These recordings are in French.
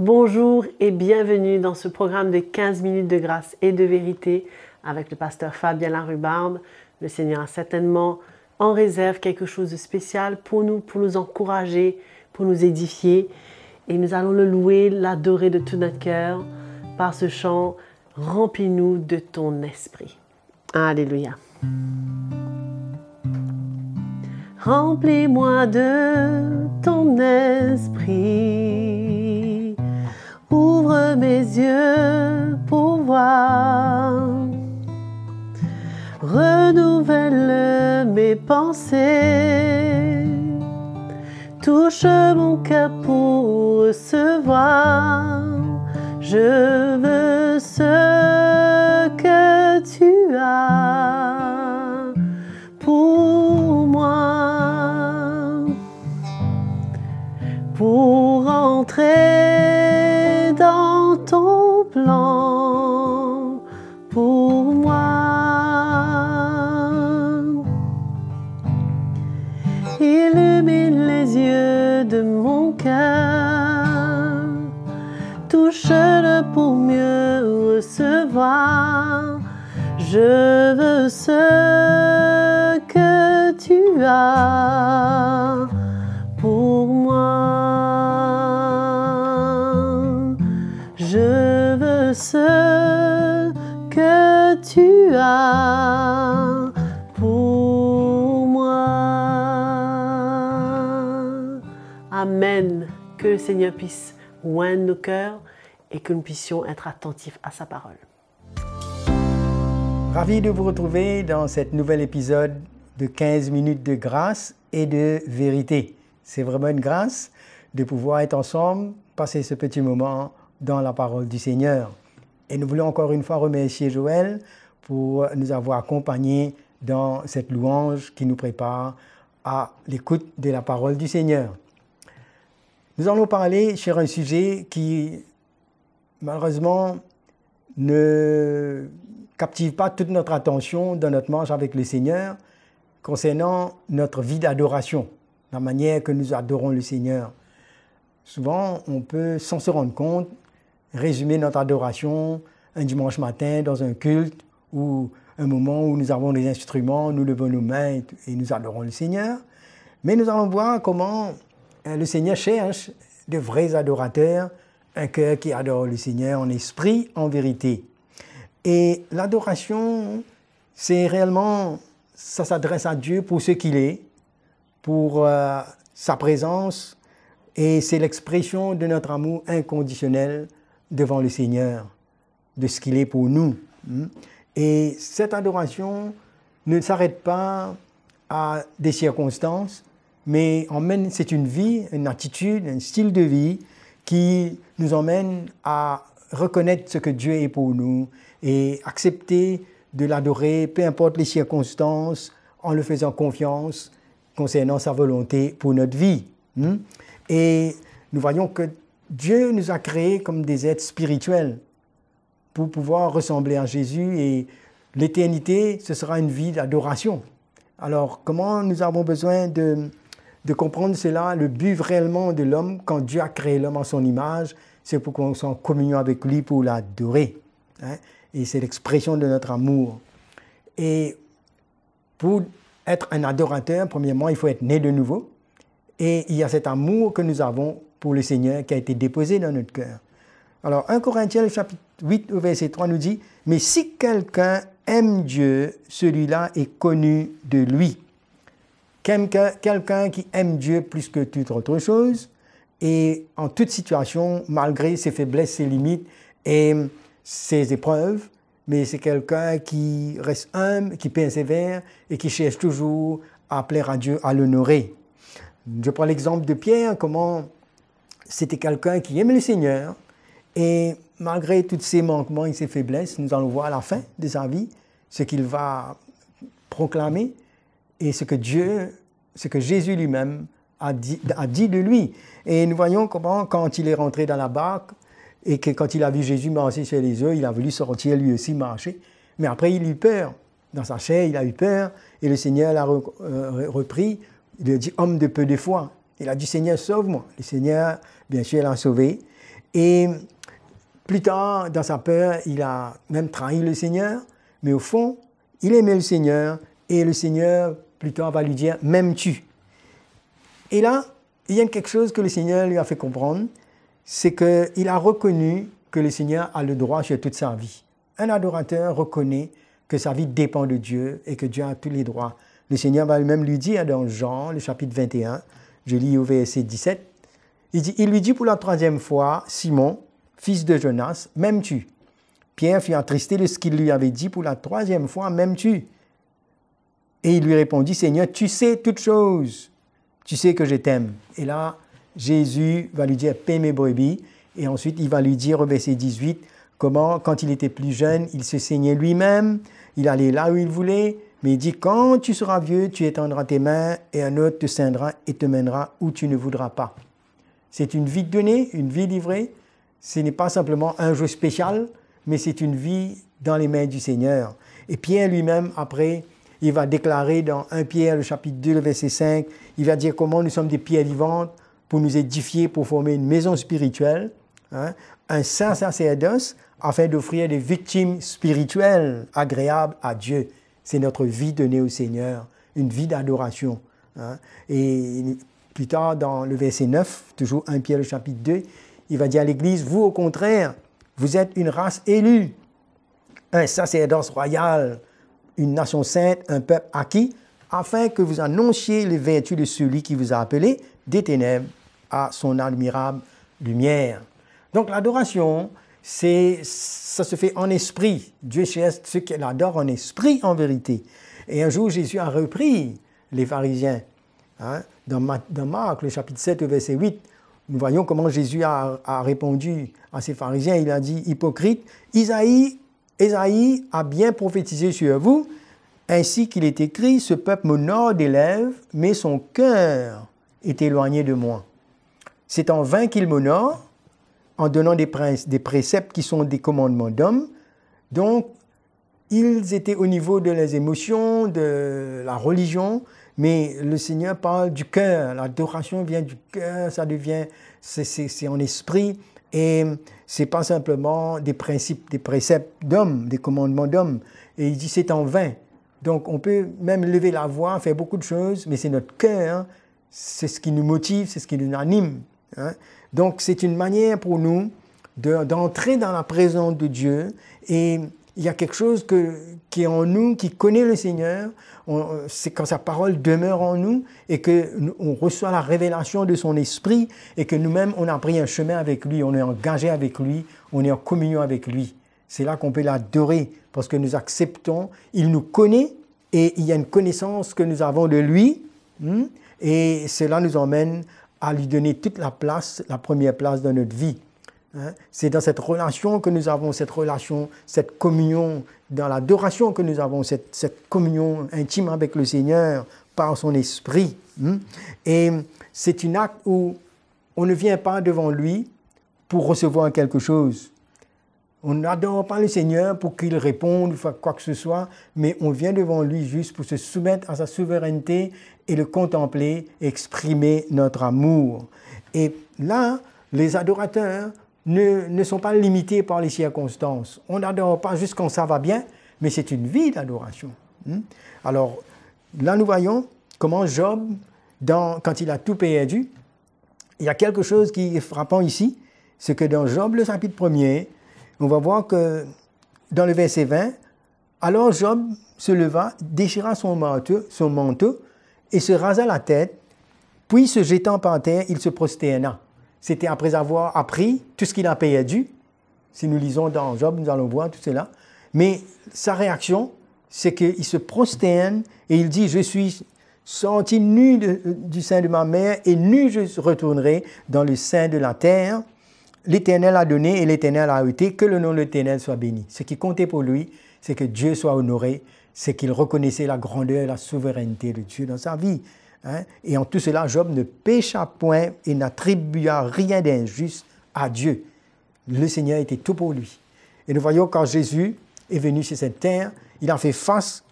Bonjour et bienvenue dans ce programme de 15 minutes de grâce et de vérité avec le pasteur Fabien Larubarbe. Le Seigneur a certainement en réserve quelque chose de spécial pour nous encourager, pour nous édifier. Et nous allons le louer, l'adorer de tout notre cœur par ce chant « Remplis-nous de ton esprit ». Alléluia. Remplis-moi de ton esprit, ouvre mes yeux pour voir, renouvelle mes pensées, touche mon cœur pour recevoir, je veux ce que tu as pour moi, pour entrer dans ton plan pour moi. Illumine les yeux de mon cœur, touche-le pour mieux recevoir. Je veux ce que tu as pour moi. Je veux ce que tu as pour moi. Amen. Que le Seigneur puisse oindre nos cœurs et que nous puissions être attentifs à sa parole. Ravi de vous retrouver dans cet nouvel épisode de 15 minutes de grâce et de vérité. C'est vraiment une grâce de pouvoir être ensemble, passer ce petit moment dans la parole du Seigneur. Et nous voulons encore une fois remercier Joël pour nous avoir accompagnés dans cette louange qui nous prépare à l'écoute de la parole du Seigneur. Nous allons parler sur un sujet qui, malheureusement, ne captive pas toute notre attention dans notre marche avec le Seigneur concernant notre vie d'adoration, la manière que nous adorons le Seigneur. Souvent, on peut, sans se rendre compte, résumer notre adoration un dimanche matin dans un culte ou un moment où nous avons des instruments, nous levons nos mains et nous adorons le Seigneur. Mais nous allons voir comment le Seigneur cherche de vrais adorateurs, un cœur qui adore le Seigneur en esprit, en vérité. Et l'adoration, c'est réellement, ça s'adresse à Dieu pour ce qu'il est, pour sa présence, et c'est l'expression de notre amour inconditionnel devant le Seigneur, de ce qu'il est pour nous. Et cette adoration ne s'arrête pas à des circonstances, mais c'est une vie, une attitude, un style de vie qui nous emmène à reconnaître ce que Dieu est pour nous et accepter de l'adorer, peu importe les circonstances, en le faisant confiance concernant sa volonté pour notre vie. Et nous voyons que Dieu nous a créés comme des êtres spirituels pour pouvoir ressembler à Jésus et l'éternité, ce sera une vie d'adoration. Alors, comment nous avons besoin de comprendre cela, le but réellement de l'homme, quand Dieu a créé l'homme en son image, c'est pour qu'on soit en communion avec lui, pour l'adorer. Et c'est l'expression de notre amour. Et pour être un adorateur, premièrement, il faut être né de nouveau. Et il y a cet amour que nous avons pour le Seigneur qui a été déposé dans notre cœur. Alors, 1 Corinthiens, chapitre 8, au verset 3, nous dit « Mais si quelqu'un aime Dieu, celui-là est connu de lui. » Quelqu'un qui aime Dieu plus que toute autre chose, et en toute situation, malgré ses faiblesses, ses limites et ses épreuves, mais c'est quelqu'un qui reste humble, qui persévère et qui cherche toujours à plaire à Dieu, à l'honorer. Je prends l'exemple de Pierre, comment c'était quelqu'un qui aimait le Seigneur et malgré tous ses manquements et ses faiblesses, nous allons voir à la fin de sa vie ce qu'il va proclamer et ce que Jésus lui-même a dit de lui. Et nous voyons comment, quand il est rentré dans la barque et que quand il a vu Jésus marcher sur les eaux, il a voulu sortir lui aussi marcher. Mais après, il a eu peur. Dans sa chair, il a eu peur et le Seigneur l'a repris. Il a dit « homme de peu de foi ». Il a dit « Seigneur, sauve-moi ». Le Seigneur, bien sûr, l'a sauvé. Et plus tard, dans sa peur, il a même trahi le Seigneur, mais au fond, il aimait le Seigneur, et le Seigneur, plus tard, va lui dire « m'aimes-tu » Et là, il y a quelque chose que le Seigneur lui a fait comprendre, c'est qu'il a reconnu que le Seigneur a le droit sur toute sa vie. Un adorateur reconnaît que sa vie dépend de Dieu et que Dieu a tous les droits. Le Seigneur va même lui dire dans Jean, le chapitre 21, je lis au verset 17, il lui dit pour la 3e fois, Simon, fils de Jonas, m'aimes-tu? Pierre fut attristé de ce qu'il lui avait dit pour la 3e fois, m'aimes-tu? Et il lui répondit, Seigneur, tu sais toutes choses, tu sais que je t'aime. Et là, Jésus va lui dire, paie mes brebis. Et ensuite, il va lui dire au verset 18, comment, quand il était plus jeune, il se saignait lui-même, il allait là où il voulait, mais il dit, quand tu seras vieux, tu étendras tes mains et un autre te ceindra et te mènera où tu ne voudras pas. C'est une vie donnée, une vie livrée. Ce n'est pas simplement un jeu spécial, mais c'est une vie dans les mains du Seigneur. Et Pierre lui-même, après, il va déclarer dans 1 Pierre, le chapitre 2, le verset 5, il va dire comment nous sommes des pierres vivantes pour nous édifier, pour former une maison spirituelle, un saint sacerdoce, afin d'offrir des victimes spirituelles agréables à Dieu. C'est notre vie donnée au Seigneur, une vie d'adoration. Et plus tard, dans le verset 9, toujours 1 Pierre, le chapitre 2, il va dire à l'Église, vous au contraire, vous êtes une race élue, un sacerdoce royal, une nation sainte, un peuple acquis, afin que vous annonciez les vertus de celui qui vous a appelé des ténèbres à son admirable lumière. Donc l'adoration, ça se fait en esprit. Dieu cherche ceux qui l'adorent en esprit, en vérité. Et un jour, Jésus a repris les pharisiens. Dans Marc, le chapitre 7, verset 8, nous voyons comment Jésus a répondu à ces pharisiens. Il a dit, hypocrite, Isaïe a bien prophétisé sur vous, ainsi qu'il est écrit, ce peuple m'honore des lèvres, mais son cœur est éloigné de moi. C'est en vain qu'il m'honore, en donnant des préceptes qui sont des commandements d'hommes. Donc, ils étaient au niveau de les émotions, de la religion, mais le Seigneur parle du cœur. L'adoration vient du cœur, ça devient, c'est en esprit, et c'est pas simplement des principes, des préceptes d'hommes, des commandements d'hommes. Et il dit c'est en vain. Donc, on peut même lever la voix, faire beaucoup de choses, mais c'est notre cœur, c'est ce qui nous motive, c'est ce qui nous anime. Donc, c'est une manière pour nous d'entrer dans la présence de Dieu. Et il y a quelque chose qui est en nous, qui connaît le Seigneur. C'est quand sa parole demeure en nous et qu'on reçoit la révélation de son esprit et que nous-mêmes, on a pris un chemin avec lui, on est engagé avec lui, on est en communion avec lui. C'est là qu'on peut l'adorer parce que nous acceptons, il nous connaît et il y a une connaissance que nous avons de lui. Et cela nous emmène à lui donner toute la place, la première place dans notre vie. C'est dans cette relation que nous avons, cette communion, dans l'adoration que nous avons, cette communion intime avec le Seigneur par son esprit. Et c'est un acte où on ne vient pas devant lui pour recevoir quelque chose. On n'adore pas le Seigneur pour qu'il réponde ou fasse quoi que ce soit, mais on vient devant lui juste pour se soumettre à sa souveraineté et le contempler, exprimer notre amour. Et là, les adorateurs ne sont pas limités par les circonstances. On n'adore pas juste quand ça va bien, mais c'est une vie d'adoration. Alors, là, nous voyons comment Job, quand il a tout perdu, il y a quelque chose qui est frappant ici, c'est que dans Job, le chapitre 1er, on va voir que dans le verset 20, alors Job se leva, déchira son manteau et se rasa la tête, puis se jetant par terre, il se prosterna. C'était après avoir appris tout ce qu'il a perdu. Si nous lisons dans Job, nous allons voir tout cela. Mais sa réaction, c'est qu'il se prosterne et il dit « Je suis sorti nu du sein de ma mère et nu je retournerai dans le sein de la terre. L'Éternel a donné et l'Éternel a ôté, que le nom de l'Éternel soit béni. » Ce qui comptait pour lui, c'est que Dieu soit honoré, c'est qu'il reconnaissait la grandeur et la souveraineté de Dieu dans sa vie. Et en tout cela, Job ne pécha point et n'attribua rien d'injuste à Dieu. Le Seigneur était tout pour lui. Et nous voyons quand Jésus est venu sur cette terre, il a fait face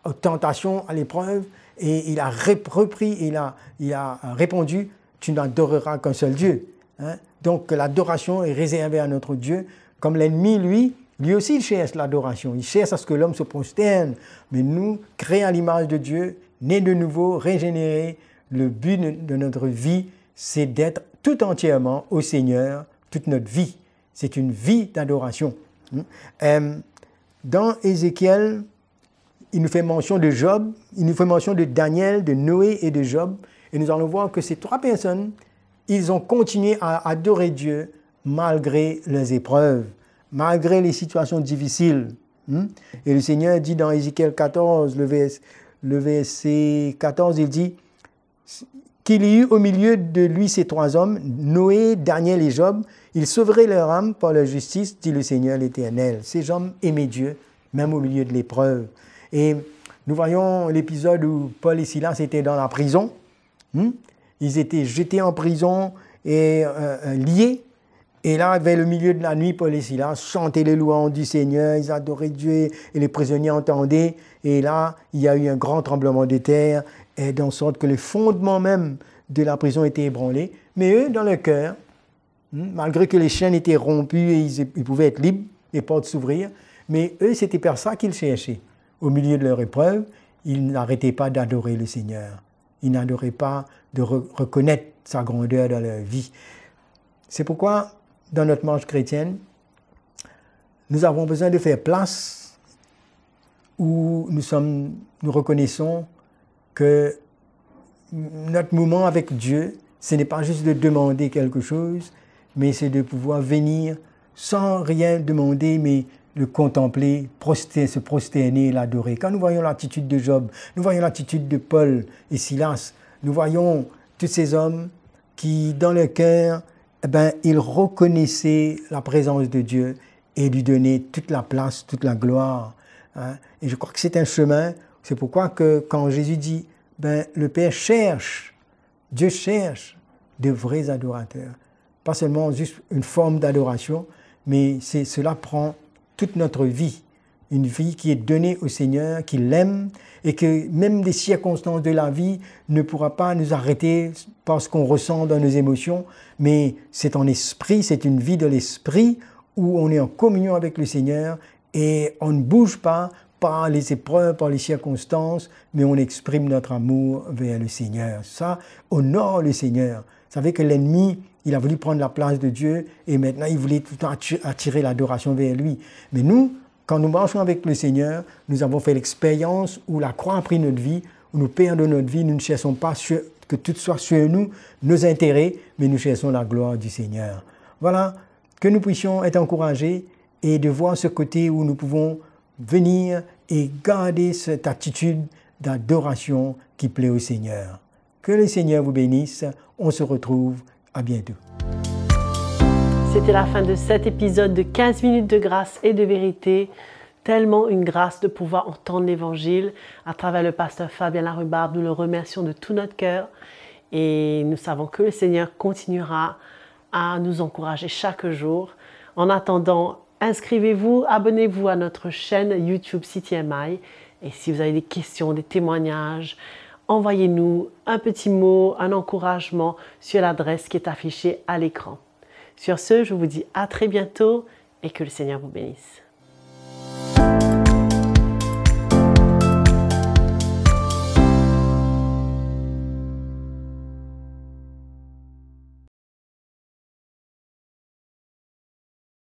aux tentations, à l'épreuve, et il a repris, il a répondu, tu n'adoreras qu'un seul Dieu. Donc l'adoration est réservée à notre Dieu, comme l'ennemi, lui aussi il cherche l'adoration, il cherche à ce que l'homme se prosterne. Mais nous, créés à l'image de Dieu, nés de nouveau, régénérés, le but de notre vie, c'est d'être tout entièrement au Seigneur, toute notre vie. C'est une vie d'adoration. Dans Ézéchiel, il nous fait mention de Job, il nous fait mention de Daniel, de Noé et de Job. Et nous allons voir que ces trois personnes, ils ont continué à adorer Dieu malgré leurs épreuves, malgré les situations difficiles. Et le Seigneur dit dans Ézéchiel 14, le verset 14, il dit qu'il y eut au milieu de lui ces trois hommes, Noé, Daniel et Job. Ils sauveraient leur âme par leur justice, dit le Seigneur l'Éternel. Ces hommes aimaient Dieu, même au milieu de l'épreuve. Et nous voyons l'épisode où Paul et Silas étaient dans la prison. Ils étaient jetés en prison et liés. Et là, vers le milieu de la nuit, Paul et Silas chantaient les louanges du Seigneur, ils adoraient Dieu et les prisonniers entendaient. Et là, il y a eu un grand tremblement de terre, et de sorte que le fondement même de la prison était ébranlé. Mais eux, dans leur cœur, malgré que les chaînes étaient rompues et ils pouvaient être libres, les portes s'ouvrir, mais eux, c'était par ça qu'ils cherchaient. Au milieu de leur épreuve, ils n'arrêtaient pas d'adorer le Seigneur. Ils n'adoraient pas de reconnaître sa grandeur dans leur vie. C'est pourquoi, dans notre marche chrétienne, nous avons besoin de faire place où nous reconnaissons que notre moment avec Dieu, ce n'est pas juste de demander quelque chose, mais c'est de pouvoir venir sans rien demander, mais le contempler, se prosterner et l'adorer. Quand nous voyons l'attitude de Job, nous voyons l'attitude de Paul et Silas, nous voyons tous ces hommes qui, dans leur cœur, ils reconnaissaient la présence de Dieu et lui donnaient toute la place, toute la gloire. Et je crois que c'est un chemin. C'est pourquoi que quand Jésus dit, le Père cherche, Dieu cherche de vrais adorateurs. Pas seulement juste une forme d'adoration, mais cela prend toute notre vie. Une vie qui est donnée au Seigneur, qui l'aime, et que même des circonstances de la vie ne pourra pas nous arrêter par ce qu'on ressent dans nos émotions, mais c'est en esprit, c'est une vie de l'esprit où on est en communion avec le Seigneur et on ne bouge pas par les épreuves, par les circonstances, mais on exprime notre amour vers le Seigneur. Ça honore le Seigneur. Vous savez que l'ennemi, il a voulu prendre la place de Dieu et maintenant il voulait tout le temps attirer l'adoration vers lui. Mais nous, quand nous marchons avec le Seigneur, nous avons fait l'expérience où la croix a pris notre vie, où nous perdons notre vie, nous ne cherchons pas que tout soit sur nous, nos intérêts, mais nous cherchons la gloire du Seigneur. Voilà, que nous puissions être encouragés et de voir ce côté où nous pouvons venir et garder cette attitude d'adoration qui plaît au Seigneur. Que le Seigneur vous bénisse. On se retrouve à bientôt. C'était la fin de cet épisode de 15 minutes de grâce et de vérité. Tellement une grâce de pouvoir entendre l'Évangile à travers le pasteur Fabien Larubarbe. Nous le remercions de tout notre cœur et nous savons que le Seigneur continuera à nous encourager chaque jour. En attendant, inscrivez-vous, abonnez-vous à notre chaîne YouTube CTMI et si vous avez des questions, des témoignages, envoyez-nous un petit mot, un encouragement sur l'adresse qui est affichée à l'écran. Sur ce, je vous dis à très bientôt et que le Seigneur vous bénisse.